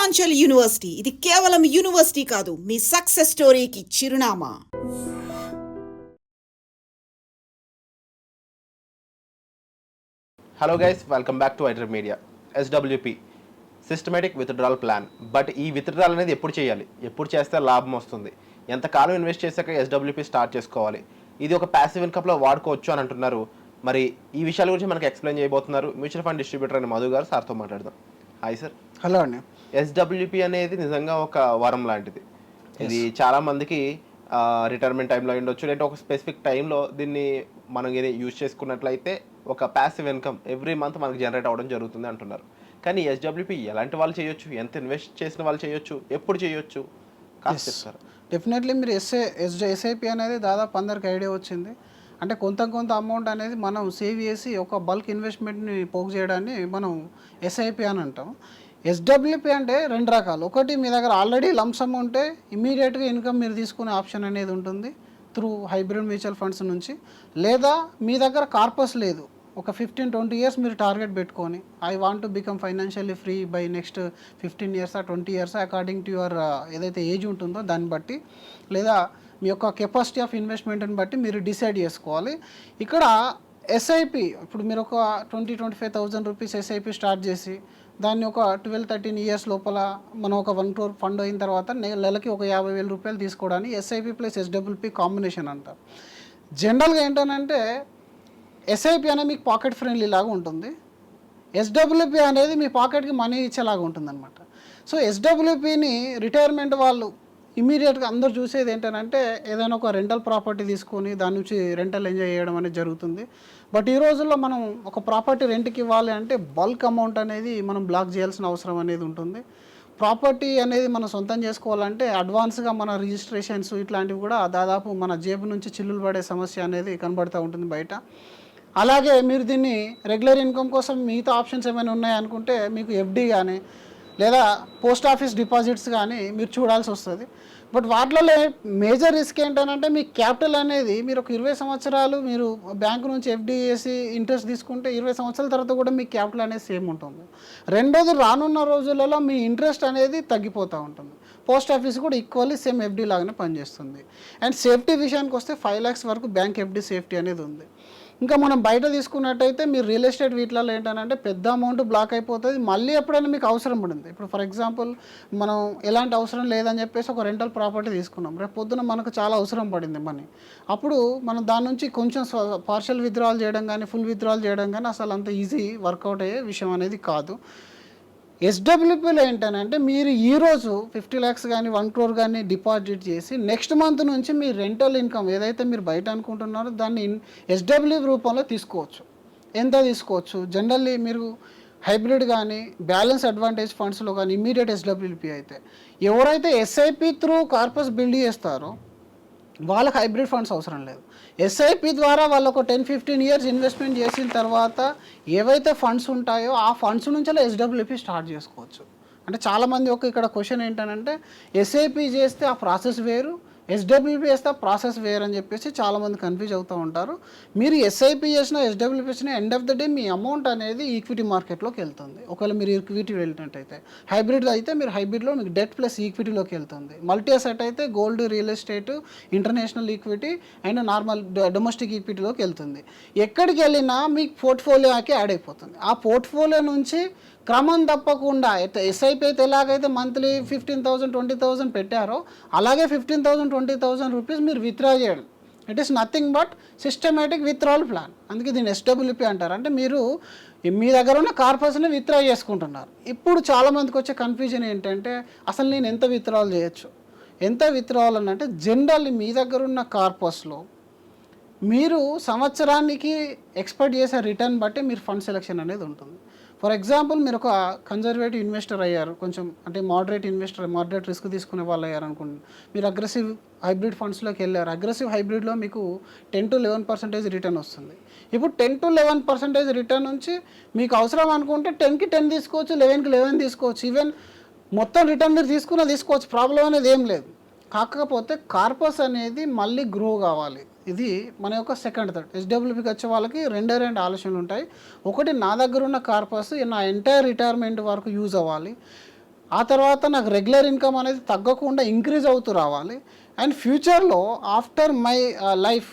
Financial university ఇది కేవలం university కాదు, మీ సక్సెస్ స్టోరీకి చిరునామా. Hello guys, welcome back to iDream media. SWP systematic withdrawal plan. But ఈ విత్డ్రాల్ అనేది ఎప్పుడు చేయాలి, ఎప్పుడు చేస్తే లాభం వస్తుంది, ఎంతకాలం ఇన్వెస్ట్ చేశాక ఎస్డబ్ల్యూపీ స్టార్ట్ చేసుకోవాలి, ఇది ఒక ప్యాసివ్ ఇన్కమ్లో వాడుకోవచ్చు అని అంటున్నారు. మరి ఈ విషయాల గురించి మనకి ఎక్స్ప్లెయిన్ చేయబోతున్నారు మ్యూచువల్ ఫండ్ డిస్ట్రిబ్యూటర్ అని మధు గారు. సార్తో మాట్లాడదాం. Hi sir. హలో అండి. ఎస్డబ్ల్యూపీ అనేది నిజంగా ఒక వరం లాంటిది. ఇది చాలా మందికి రిటైర్మెంట్ టైంలో ఉండొచ్చు, లేదా ఒక స్పెసిఫిక్ టైంలో దీన్ని మనం యూజ్ చేసుకున్నట్లయితే ఒక ప్యాసివ్ ఇన్కమ్ ఎవ్రీ మంత్ మనకి జనరేట్ అవ్వడం జరుగుతుంది అంటున్నారు. కానీ ఎస్డబ్ల్యూపీ ఎలాంటి వాళ్ళు చేయొచ్చు, ఎంత ఇన్వెస్ట్ చేసిన వాళ్ళు చేయొచ్చు, ఎప్పుడు చేయొచ్చు కాస్త చెప్తారు? డెఫినెట్లీ మీరు ఎస్ఐపి అనేది దాదాపు అందరికి ఐడియా వచ్చింది. అంటే కొంత అమౌంట్ అనేది మనం సేవ్ చేసి ఒక బల్క్ ఇన్వెస్ట్మెంట్ని పోగు చేయడాన్ని మనం ఎస్ఐపి అని అంటాం. ఎస్డబ్ల్యూపీ అంటే రెండు రకాలు. ఒకటి, మీ దగ్గర ఆల్రెడీ లంసమ్ ఉంటే ఇమీడియట్గా ఇన్కమ్ మీరు తీసుకునే ఆప్షన్ అనేది ఉంటుంది త్రూ హైబ్రిడ్ మ్యూచువల్ ఫండ్స్ నుంచి. లేదా మీ దగ్గర కార్పస్ లేదు, ఒక 15-20 ఇయర్స్ మీరు టార్గెట్ పెట్టుకొని I want to become financially free buy next 15 years 20 years according to your ఏదైతే ఏజ్ ఉంటుందో దాన్ని బట్టి, లేదా మీ యొక్క కెపాసిటీ ఆఫ్ ఇన్వెస్ట్మెంట్ని బట్టి మీరు డిసైడ్ చేసుకోవాలి. ఇక్కడ ఎస్ఐపి ఇప్పుడు మీరు ఒక 20-25,000 రూపీస్ ఎస్ఐపి స్టార్ట్ చేసి దాన్ని ఒక 12-13 ఇయర్స్ లోపల మనం ఒక 1 crore ఫండ్ అయిన తర్వాత నెలకి ఒక 50,000 రూపాయలు తీసుకోవడానికి ఎస్ఐపి ప్లస్ ఎస్డబ్ల్యూపీ కాంబినేషన్ అంటారు. జనరల్గా ఏంటంటే ఎస్ఐపి అనేది మీకు పాకెట్ ఫ్రెండ్లీ లాగా ఉంటుంది, ఎస్డబ్ల్యూపీ అనేది మీ పాకెట్కి మనీ ఇచ్చేలాగా ఉంటుంది అనమాట. సో ఎస్డబ్ల్యూపీని రిటైర్మెంట్ వాళ్ళు ఇమీడియట్గా అందరూ చూసేది ఏంటంటే ఏదైనా ఒక రెంటల్ ప్రాపర్టీ తీసుకొని దాని నుంచి రెంటల్ ఎంజాయ్ చేయడం అనేది జరుగుతుంది. బట్ ఈ రోజుల్లో మనం ఒక ప్రాపర్టీ రెంట్కి ఇవ్వాలి అంటే బల్క్ అమౌంట్ అనేది మనం బ్లాక్ చేయాల్సిన అవసరం అనేది ఉంటుంది. ప్రాపర్టీ అనేది మనం సొంతం చేసుకోవాలంటే అడ్వాన్స్గా మన రిజిస్ట్రేషన్స్ ఇట్లాంటివి కూడా దాదాపు మన జేబు నుంచి చిల్లులు పడే సమస్య అనేది కనబడుతూ ఉంటుంది బయట. అలాగే మీరు దీన్ని రెగ్యులర్ ఇన్కమ్ కోసం మిగతా ఆప్షన్స్ ఏమైనా ఉన్నాయనుకుంటే మీకు ఎఫ్డి కానీ లేదా పోస్ట్ ఆఫీస్ డిపాజిట్స్ కానీ మీరు చూడాల్సి వస్తుంది. బట్ వాటిలో మేజర్ రిస్క్ ఏంటంటే మీ క్యాపిటల్ అనేది మీరు ఒక 20 సంవత్సరాలు మీరు బ్యాంకు నుంచి ఎఫ్డి చేసి ఇంట్రెస్ట్ తీసుకుంటే 20 సంవత్సరాల తర్వాత కూడా మీ క్యాపిటల్ అనేది సేమ్ ఉంటుంది. రెండోది, రానున్న రోజులలో మీ ఇంట్రెస్ట్ అనేది తగ్గిపోతూ ఉంటుంది. పోస్ట్ ఆఫీస్ కూడా ఈక్వల్లీ సేమ్ ఎఫ్డి లాగానే పనిచేస్తుంది. అండ్ సేఫ్టీ విషయానికి వస్తే 5 lakhs వరకు బ్యాంక్ ఎఫ్డి సేఫ్టీ అనేది ఉంది. ఇంకా మనం బయట తీసుకున్నట్టయితే మీరు రియల్ ఎస్టేట్ వీటిలలో ఏంటంటే పెద్ద అమౌంట్ బ్లాక్ అయిపోతుంది, మళ్ళీ ఎప్పుడైనా మీకు అవసరం పడింది. ఇప్పుడు ఫర్ ఎగ్జాంపుల్ మనం ఎలాంటి అవసరం లేదని చెప్పేసి ఒక రెంటల్ ప్రాపర్టీ తీసుకున్నాం, రేపు పొద్దున మనకు చాలా అవసరం పడింది మనీ, అప్పుడు మనం దాని నుంచి కొంచెం పార్షియల్ విత్డ్రాల్ చేయడం కానీ ఫుల్ విత్డ్రాల్ చేయడం కానీ అసలు అంత ఈజీ వర్కౌట్ అయ్యే విషయం అనేది కాదు. ఎస్డబ్ల్యూపీలో ఏంటంటే మీరు ఈరోజు 50 lakhs కానీ 1 crore కానీ డిపాజిట్ చేసి నెక్స్ట్ మంత్ నుంచి మీ రెంటల్ ఇన్కమ్ ఏదైతే మీరు బయట అనుకుంటున్నారో దాన్ని ఎస్డబ్ల్యూ రూపంలో తీసుకోవచ్చు. ఎంత తీసుకోవచ్చు? జనరల్లీ మీరు హైబ్రిడ్ కానీ బ్యాలెన్స్ అడ్వాంటేజ్ ఫండ్స్లో కానీ ఇమీడియట్ ఎస్డబ్ల్యూపీ అయితే, ఎవరైతే ఎస్ఐపి త్రూ కార్పస్ బిల్డ్ చేస్తారో వాళ్ళకి హైబ్రిడ్ ఫండ్స్ అవసరం లేదు. ఎస్ఐపి ద్వారా వాళ్ళు ఒక 10-15 ఇయర్స్ ఇన్వెస్ట్మెంట్ చేసిన తర్వాత ఏవైతే ఫండ్స్ ఉంటాయో ఆ ఫండ్స్ నుంచి ఎస్డబ్ల్యూపీ స్టార్ట్ చేసుకోవచ్చు. అంటే చాలామంది ఇక్కడ క్వశ్చన్ ఏంటంటే ఎస్ఐపి చేస్తే ఆ ప్రాసెస్ వేరు, ఎస్డబ్ల్యూపీ చేస్తే ప్రాసెస్ వేరు అని చెప్పేసి చాలామంది కన్ఫ్యూజ్ అవుతూ ఉంటారు. మీరు ఎస్ఐపి చేసిన ఎస్డబ్ల్యూపీ చేసిన end of the day me amount అనేది ఈక్విటీ మార్కెట్లోకి వెళ్తుంది. ఒకవేళ మీరు ఈక్విటీ వెళ్ళినట్టయితే, హైబ్రిడ్ అయితే మీరు హైబ్రిడ్లో మీకు డెట్ ప్లస్ ఈక్విటీలోకి వెళ్తుంది. మల్టీ అసెట్ అయితే gold, real estate, international equity and normal domestic ఈక్విటీలోకి వెళ్తుంది. ఎక్కడికి వెళ్ళినా మీకు పోర్ట్ఫోలియోకి యాడ్ అయిపోతుంది. ఆ పోర్ట్ఫోలియో నుంచి క్రమం తప్పకుండా ఎస్ఐపి అయితే ఎలాగైతే మంత్లీ 15,000 20,000 పెట్టారో అలాగే 15,000 20,000 రూపీస్ మీరు విత్డ్రా చేయడం. It is nothing but systematic withdrawal plan. అందుకే దీన్ని ఎస్డబ్ల్యూపీ అంటారు. అంటే మీరు మీ దగ్గర ఉన్న కార్పస్ని విత్డ్రా చేసుకుంటున్నారు. ఇప్పుడు చాలామందికి వచ్చే కన్ఫ్యూజన్ ఏంటంటే అసలు నేను ఎంత విత్డ్రాల్ చేయొచ్చు, ఎంత విత్డ్రాల్ అని అంటే జనరల్లీ మీ దగ్గర ఉన్న కార్పస్లో మీరు సంవత్సరానికి ఎక్స్పెక్ట్ చేసే రిటర్న్ బట్టి మీరు ఫండ్ సెలెక్షన్ అనేది ఉంటుంది. ఫర్ ఎగ్జాంపుల్ మీరు ఒక కన్జర్వేటివ్ ఇన్వెస్టర్ అయ్యారు, కొంచెం అంటే మోడరేట్ రిస్క్ తీసుకునే వాళ్ళు అయ్యారు అనుకోండి, మీరు అగ్రెసివ్ హైబ్రిడ్ ఫండ్స్లోకి వెళ్ళారు. అగ్రెసివ్ హైబ్రిడ్లో మీకు 10-11% రిటర్న్ వస్తుంది. ఇప్పుడు 10-11% రిటర్న్ నుంచి మీకు అవసరం అనుకుంటే 10కి 10 తీసుకోవచ్చు, 11కి 11 తీసుకోవచ్చు, ఈవెన్ మొత్తం రిటర్న్ మీరు తీసుకోవచ్చు, ప్రాబ్లం అనేది ఏం లేదు. కాకపోతే కార్పస్ అనేది మళ్ళీ గ్రో కావాలి. ఇది మన యొక్క సెకండ్ థాట్. ఎస్డబ్ల్యూపీకి వచ్చే వాళ్ళకి రెండే ఆలోచనలు ఉంటాయి. ఒకటి, నా దగ్గర ఉన్న కార్పస్ నా ఎంటైర్ రిటైర్మెంట్ వరకు యూజ్ అవ్వాలి. ఆ తర్వాత నాకు రెగ్యులర్ ఇన్కమ్ అనేది తగ్గకుండా ఇంక్రీజ్ అవుతూ రావాలి. అండ్ ఫ్యూచర్లో ఆఫ్టర్ మై లైఫ్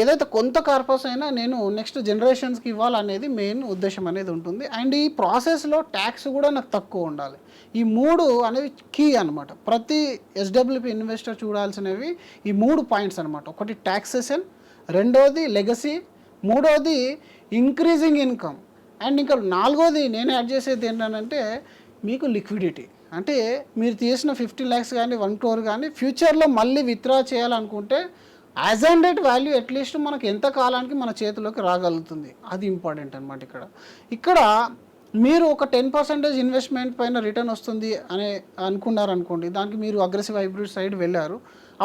ఏదైతే కొంత కార్పస్ అయినా నేను నెక్స్ట్ జనరేషన్స్కి ఇవ్వాలనేది మెయిన్ ఉద్దేశం అనేది ఉంటుంది. అండ్ ఈ ప్రాసెస్లో ట్యాక్స్ కూడా నాకు తక్కువ ఉండాలి. ఈ 3 అనేవి కీ అనమాట. ప్రతి ఎస్డబ్ల్యూపీ ఇన్వెస్టర్ చూడాల్సినవి ఈ 3 పాయింట్స్ అనమాట. ఒకటి ట్యాక్సేషన్, రెండోది లెగసీ, మూడోది ఇంక్రీజింగ్ ఇన్కమ్, అండ్ ఇంకా 4వది నేను యాడ్ చేసేది ఏంటంటే మీకు లిక్విడిటీ. అంటే మీరు తీసిన 50 lakhs కానీ 1 crore కానీ ఫ్యూచర్లో మళ్ళీ విత్డ్రా చేయాలనుకుంటే as and date value at least మనకు ఎంత కాలానికి మన చేతిలోకి రాగలుగుతుంది, అది ఇంపార్టెంట్ అనమాట. ఇక్కడ మీరు ఒక 10% ఇన్వెస్ట్మెంట్ పైన రిటర్న్ వస్తుంది అని అనుకున్నారనుకోండి, దానికి మీరు అగ్రెసివ్ హైబ్రిడ్ సైడ్ వెళ్ళారు,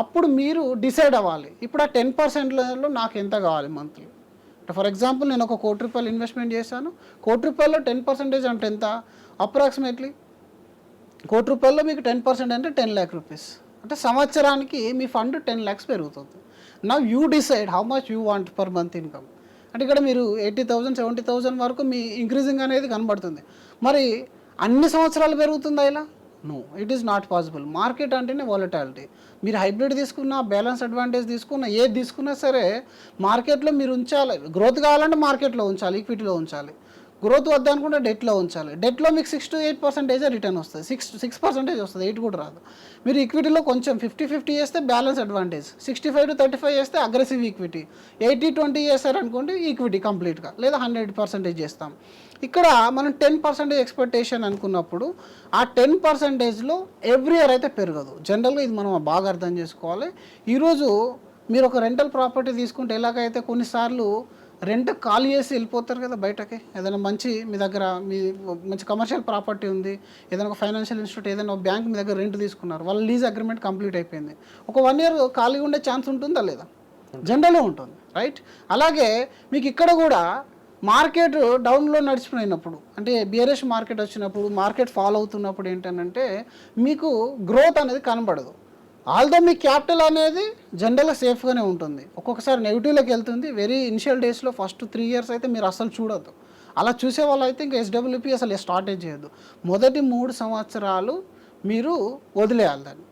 అప్పుడు మీరు డిసైడ్ అవ్వాలి ఇప్పుడు ఆ 10%లో నాకు ఎంత కావాలి మంత్లీ. ఫర్ ఎగ్జాంపుల్ నేను ఒక ₹1 కోటి ఇన్వెస్ట్మెంట్ చేశాను, ₹1 కోటిలో 10% అంటే ఎంత, అప్రాక్సిమేట్లీ ₹1 కోటి మీకు 10% అంటే 10 lakh రూపీస్. అంటే సంవత్సరానికి మీ ఫండ్ 10 lakhs పెరుగుతుంది. Now you decide how much you want per month income. అంటే ఇక్కడ మీరు 80,000 70,000 వరకు మీ ఇంక్రీజింగ్ అనేది కనబడుతుంది. మరి అన్ని సంవత్సరాలు పెరుగుతుందా ఇలా? No, it is not possible. Market అంటేనే వాలటాలిటీ. మీరు హైబ్రిడ్ తీసుకున్నా, బ్యాలెన్స్ అడ్వాంటేజ్ తీసుకున్నా, ఏది తీసుకున్నా సరే మార్కెట్లో మీరు ఉంచాలి. గ్రోత్ కావాలంటే మార్కెట్లో ఉంచాలి, ఈక్విటీలో ఉంచాలి. గ్రోత్ వద్దనుకుంటే డెట్లో ఉంచాలి. డెట్లో మీకు 6 to 8% రిటర్న్ వస్తుంది, 6% వస్తుంది, 8 కూడా రాదు. మీరు ఈక్విటీలో కొంచెం 50-50 చేస్తే బ్యాలెన్స్ అడ్వాంటేజ్, 65 to 35 చేస్తే అగ్రెసివ్ ఈక్విటీ, 80-20 చేస్తారనుకోండి ఈక్విటీ కంప్లీట్గా, లేదా 100% చేస్తాం. ఇక్కడ మనం 10% ఎక్స్పెక్టేషన్ అనుకున్నప్పుడు ఆ 10%లో ఎవ్రీ ఇయర్ అయితే పెరగదు. జనరల్గా ఇది మనం బాగా అర్థం చేసుకోవాలి. ఈరోజు మీరు ఒక రెంటల్ ప్రాపర్టీ తీసుకుంటే ఎలాగైతే కొన్నిసార్లు రెంట్ ఖాళీ చేసి వెళ్ళిపోతారు కదా బయటకి, ఏదైనా మంచి మీ దగ్గర మీ మంచి కమర్షియల్ ప్రాపర్టీ ఉంది, ఏదైనా ఒక ఫైనాన్షియల్ ఇన్స్టిట్యూట్, ఏదైనా బ్యాంక్ మీ దగ్గర రెంట్ తీసుకున్నారు, వాళ్ళ లీజ్ అగ్రిమెంట్ కంప్లీట్ అయిపోయింది, ఒక 1 year ఖాళీగా ఉండే ఛాన్స్ ఉంటుందా లేదా? జనరల్గా ఉంటుంది, రైట్? అలాగే మీకు ఇక్కడ కూడా మార్కెట్ డౌన్లో నడిచిపోయినప్పుడు, అంటే బియరిష్ మార్కెట్ వచ్చినప్పుడు, మార్కెట్ ఫాలో అవుతున్నప్పుడు ఏంటంటే మీకు గ్రోత్ అనేది కనబడదు. ఆల్దో మీ క్యాపిటల్ అనేది జనరల్గా సేఫ్గానే ఉంటుంది, ఒక్కొక్కసారి నెగిటివ్లోకి వెళ్తుంది. వెరీ ఇనిషియల్ డేస్లో ఫస్ట్ 3 years అయితే మీరు అసలు చూడొద్దు. అలా చూసే వాళ్ళు అయితే ఇంకా ఎస్డబ్ల్యూపీ అసలు స్టార్టే చేయొద్దు. మొదటి 3 సంవత్సరాలు మీరు వదిలేయాలి దాన్ని.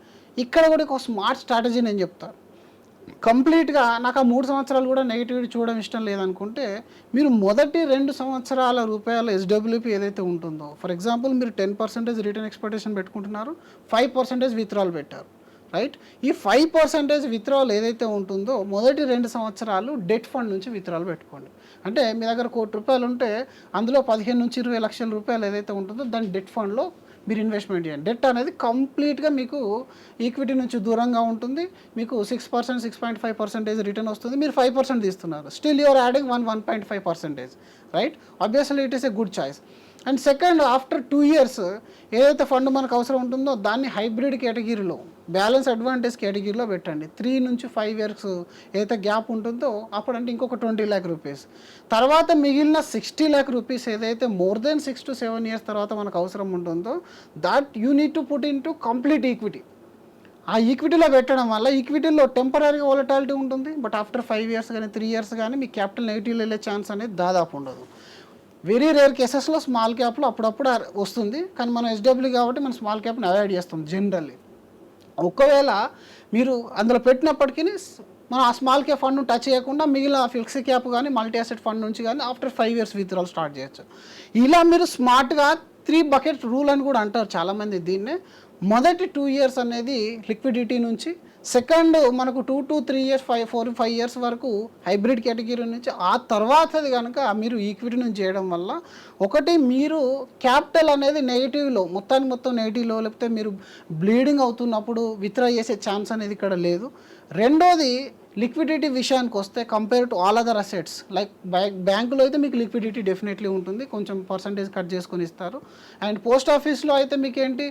ఇక్కడ కూడా ఒక స్మార్ట్ స్ట్రాటజీ నేను చెప్తాను. కంప్లీట్గా నాకు ఆ 3 సంవత్సరాలు కూడా నెగిటివిటీ చూడడం ఇష్టం లేదనుకుంటే మీరు మొదటి 2 సంవత్సరాల రూపాయల ఎస్డబ్ల్యూపీ ఏదైతే ఉంటుందో, ఫర్ ఎగ్జాంపుల్ మీరు 10% రిటర్న్ ఎక్స్పెక్టేషన్ పెట్టుకుంటున్నారు, 5% విత్డ్రాల్ పెట్టారు, రైట్? ఈ 5% విత్డ్రాల్ ఏదైతే ఉంటుందో మొదటి 2 సంవత్సరాలు డెట్ ఫండ్ నుంచి విత్డ్రాల్ పెట్టుకోండి. అంటే మీ దగ్గర ₹1 కోటి ఉంటే అందులో 15 నుంచి 20 లక్షల రూపాయలు ఏదైతే ఉంటుందో దాన్ని డెట్ ఫండ్లో మీరు ఇన్వెస్ట్మెంట్ చేయండి. డెట్ అనేది కంప్లీట్గా మీకు ఈక్విటీ నుంచి దూరంగా ఉంటుంది, మీకు 6%, 6.5% రిటర్న్ వస్తుంది, మీరు 5% తీస్తున్నారు, still you're adding 1.5%, right? Obviously it is a good choice. And second, after 2 years ఏదైతే ఫండ్ మనకు అవసరం ఉంటుందో దాన్ని హైబ్రిడ్ కేటగిరీలో, బ్యాలెన్స్ అడ్వాంటేజ్ కేటగిరీలో పెట్టండి. 3 నుంచి 5 years ఏదైతే గ్యాప్ ఉంటుందో అప్పుడంటే ఇంకొక 20 lakh రూపీస్. తర్వాత మిగిలిన 60 lakh రూపీస్ ఏదైతే మోర్ దెన్ 6 to 7 years తర్వాత మనకు అవసరం ఉంటుందో that you need to put in to complete equity. ఆ ఈక్విటీలో పెట్టడం వల్ల ఈక్విటీలో టెంపరీగా వాలటాలిటీ ఉంటుంది, బట్ ఆఫ్టర్ 5 years కానీ 3 years కానీ మీ క్యాపిటల్ నెగిటివ్లో వెళ్ళే ఛాన్స్ అనేది దాదాపు ఉండదు. వెరీ రేర్ కేసెస్లో స్మాల్ క్యాప్లో అప్పుడప్పుడు వస్తుంది, కానీ మనం ఎస్డబ్ల్యూ కాబట్టి మనం స్మాల్ క్యాప్ని అవాయిడ్ చేస్తాం జనరల్లీ. ఒకవేళ మీరు అందులో పెట్టినప్పటికీ మనం ఆ స్మాల్ క్యాప్ ఫండ్ టచ్ చేయకుండా మిగిలిన ఫిక్స్డ్ క్యాప్ కానీ మల్టీ అసెట్ ఫండ్ నుంచి కానీ ఆఫ్టర్ 5 years విత్డ్రాల్ స్టార్ట్ చేయొచ్చు. ఇలా మీరు స్మార్ట్గా 3 bucket రూల్ అని కూడా అంటారు చాలామంది దీన్నే. మొదటి 2 years అనేది లిక్విడిటీ నుంచి, సెకండ్ మనకు 2 to 3 years 4-5 years వరకు హైబ్రిడ్ కేటగిరీ నుంచి, ఆ తర్వాతది కనుక మీరు ఈక్విటీ నుంచి చేయడం వల్ల ఒకటి మీరు క్యాపిటల్ అనేది నెగిటివ్లో మొత్తం నెగిటివ్లో, లేకపోతే మీరు బ్లీడింగ్ అవుతున్నప్పుడు విత్డ్రా చేసే ఛాన్స్ అనేది ఇక్కడ లేదు. రెండోది లిక్విడిటీ విషయానికి వస్తే compare to all other assets like బ్యాంకులో అయితే మీకు లిక్విడిటీ డెఫినెట్లీ ఉంటుంది, కొంచెం పర్సంటేజ్ కట్ చేసుకొని ఇస్తారు. అండ్ పోస్ట్ ఆఫీస్లో అయితే మీకు ఏంటి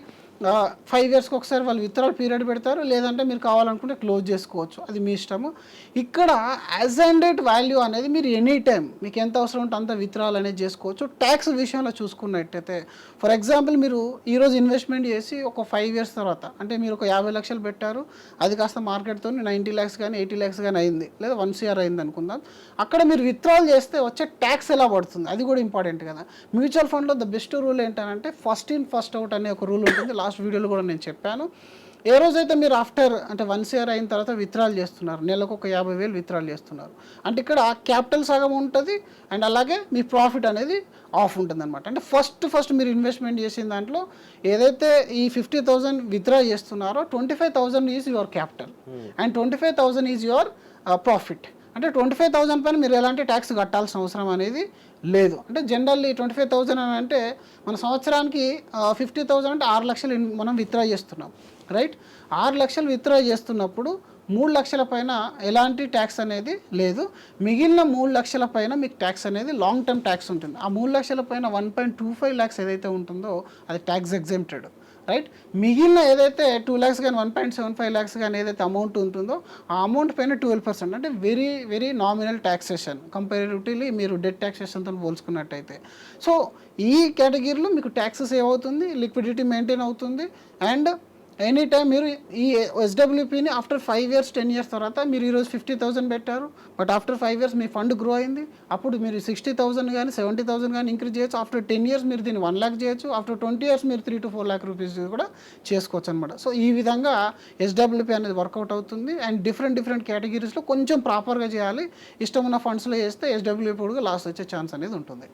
5 yearsకి ఒకసారి వాళ్ళు విత్డ్రాల్ పీరియడ్ పెడతారు, లేదంటే మీరు కావాలనుకుంటే క్లోజ్ చేసుకోవచ్చు, అది మీ ఇష్టము. ఇక్కడ యాజ్ అండ్ డేట్ వాల్యూ అనేది మీరు ఎనీ టైం మీకు ఎంత అవసరం ఉంటే అంత విత్డ్రాల్ అనేది చేసుకోవచ్చు. ట్యాక్స్ విషయంలో చూసుకున్నట్టయితే ఫర్ ఎగ్జాంపుల్ మీరు ఈరోజు ఇన్వెస్ట్మెంట్ చేసి ఒక 5 years తర్వాత, అంటే మీరు ఒక 50 లక్షలు పెట్టారు, అది కాస్త మార్కెట్తో 90 lakhs కానీ 80 lakhs ల్యాక్స్ కానీ అయింది లేదా 1 CR అయింది అనుకుందాం, అక్కడ మీరు విత్డ్రాల్ చేస్తే వచ్చే ట్యాక్స్ ఎలా పడుతుంది అది కూడా ఇంపార్టెంట్ కదా. మ్యూచువల్ ఫండ్లో ద బెస్ట్ రూల్ ఏంటంటే ఫస్ట్ ఇన్ ఫస్ట్ అవుట్ అనే ఒక రూల్ ఉంటుంది. లాస్ట్ వీడియోలో కూడా నేను చెప్పాను. ఏ రోజైతే మీరు ఆఫ్టర్ అంటే 1 CR అయిన తర్వాత విత్డ్రాల్ చేస్తున్నారు, నెలకు ఒక 50,000 విత్డ్రాల్ చేస్తున్నారు అంటే ఇక్కడ క్యాపిటల్ సగం ఉంటుంది అండ్ అలాగే మీ ప్రాఫిట్ అనేది ఆఫ్ ఉంటుంది అనమాట. అంటే ఫస్ట్ మీరు ఇన్వెస్ట్మెంట్ చేసిన దాంట్లో ఏదైతే ఈ 50,000 విత్డ్రా చేస్తున్నారో 25,000 is your capital and 25,000 is your profit. అంటే 25,000 పైన మీరు ఎలాంటి ట్యాక్స్ కట్టాల్సిన అవసరం అనేది లేదు. అంటే జనరల్లీ 25,000 అని అంటే మన సంవత్సరానికి 50,000 అంటే 6 లక్షలు మనం విత్డ్రా చేస్తున్నాం రైట్. 6 లక్షలు విత్డ్రా చేస్తున్నప్పుడు 3 లక్షల పైన ఎలాంటి ట్యాక్స్ అనేది లేదు. మిగిలిన 3 లక్షల పైన మీకు ట్యాక్స్ అనేది లాంగ్ టర్మ్ ట్యాక్స్ ఉంటుంది. ఆ 3 లక్షల పైన 1.25 lakhs ఏదైతే ఉంటుందో అది ట్యాక్స్ ఎగ్జెంప్టెడ్ రైట్. మిగిలిన ఏదైతే 2 lakhs కానీ 1.75 lakhs కానీ ఏదైతే అమౌంట్ ఉంటుందో ఆ అమౌంట్ పైన 12% అంటే వెరీ నామినల్ ట్యాక్సేషన్ కంపారిటివ్లీ మీరు డెట్ ట్యాక్సేషన్తో పోల్చుకున్నట్టయితే. సో ఈ కేటగిరీలో మీకు ట్యాక్స్ సేవ్ అవుతుంది, లిక్విడిటీ మెయింటైన్ అవుతుంది అండ్ ఎనీ టైం మీరు ఈ ఎస్డబ్ల్యూపీని ఆఫ్టర్ 5 years 10 years తర్వాత మీరు ఈరోజు 50,000 పెట్టారు but after 5 years me fund grow అయింది, అప్పుడు మీరు 60,000 కానీ 70,000 కానీ ఇంక్రీజ్ చేయొచ్చు. ఆఫ్టర్ 10 years మీరు దీన్ని 1 lakh చేయొచ్చు. ఆఫ్టర్ 20 years మీరు 3 to 4 lakh రూపీస్ కూడా చేసుకోవచ్చు అనమాట. సో ఈ విధంగా ఎస్డబ్ల్యూపీ అనేది వర్కౌట్ అవుతుంది అండ్ డిఫరెంట్ కేటగిరీస్లో కొంచెం ప్రాపర్గా చేయాలి. ఇష్టం ఉన్న ఫండ్స్లో చేస్తే ఎస్డబ్ల్యూపీ కూడా లాస్ వచ్చే ఛాన్స్ అనేది ఉంటుంది.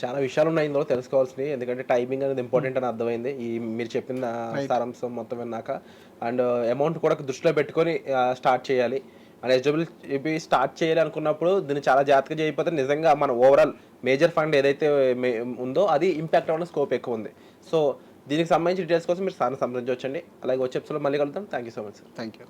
చాలా విషయాలు ఉన్నాయి ఇందులో తెలుసుకోవాల్సినవి, ఎందుకంటే టైమింగ్ అనేది ఇంపార్టెంట్ అని అర్థమైంది ఈ మీరు చెప్పిన సారాంశం మొత్తం విన్నాక. అండ్ అమౌంట్ కూడా దృష్టిలో పెట్టుకొని స్టార్ట్ చేయాలి. అండ్ ఎస్డబ్ల్యూపీ స్టార్ట్ చేయాలి అనుకున్నప్పుడు దీన్ని చాలా జాగ్రత్తగా చేయకపోతే నిజంగా మన ఓవరాల్ మేజర్ ఫండ్ ఏదైతే ఉందో అది ఇంపాక్ట్ అవ్వడం స్కోప్ ఎక్కువ ఉంది. సో దీనికి సంబంధించి డీటెయిల్స్ కోసం మీరు సార్ని సంప్రదించవచ్చండి. అలాగే వచ్చే ఎపిసోడ్లో మళ్ళీ కలుద్దాం. Thank you so much sir. Thank you.